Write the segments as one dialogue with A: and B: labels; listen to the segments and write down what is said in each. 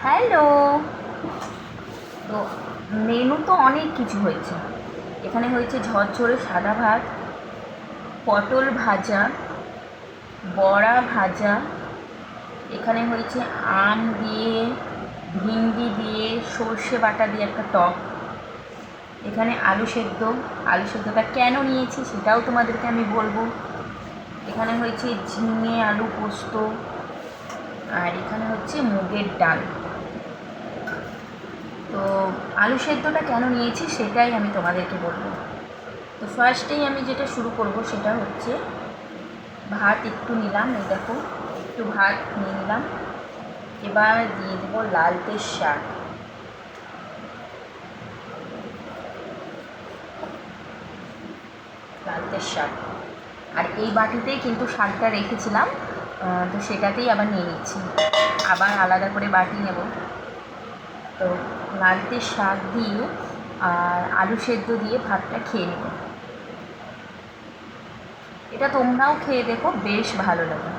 A: Hello. তো menu তো অনেক কিছু হয়েছে। এখানে হয়েছে ঝরঝরে সাদা ভাত, পটল ভাজা, বড়া ভাজা, এখানে হয়েছে আম দিয়ে, ভিন্ডি দিয়ে, সর্ষে বাটা দিয়ে একটা টক, এখানে আলু সেদ্ধ। আলু সেদ্ধটা কেন নিয়েছি সেটাও তোমাদেরকে আমি বলবো। এখানে হয়েছে ঝিঙে আলু পোস্ত, আর এখানে হচ্ছে মুগের ডাল। তো আলু সেদ্ধটা কেন নিয়েছি সেটাই আমি তোমাদেরকে বলবো। তো ফার্স্টেই আমি যেটা শুরু করব সেটা হচ্ছে ভাত একটু নিলাম, এই দেখো একটু ভাত নিয়ে নিলাম। এবার দিয়ে দেবো লালতে শাক, লালতে শাক। আর এই বাটিতেই কিন্তু শাকটা রেখেছিলাম, তো সেটাতেই আবার নিয়ে নিচ্ছি, আবার আলাদা করে বাটি নেব। তো লালতে শাক দিয়ে আর আলু সেদ্ধ দিয়ে ভাতটা খেয়ে নেব। এটা তোমরাও খেয়ে দেখো, বেশ ভালো লাগে।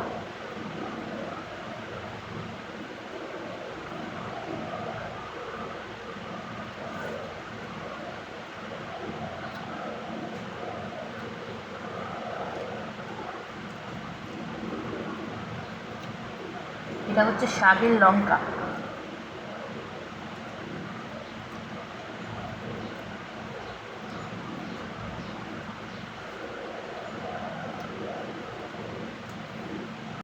A: এটা হচ্ছে শাকের লঙ্কা।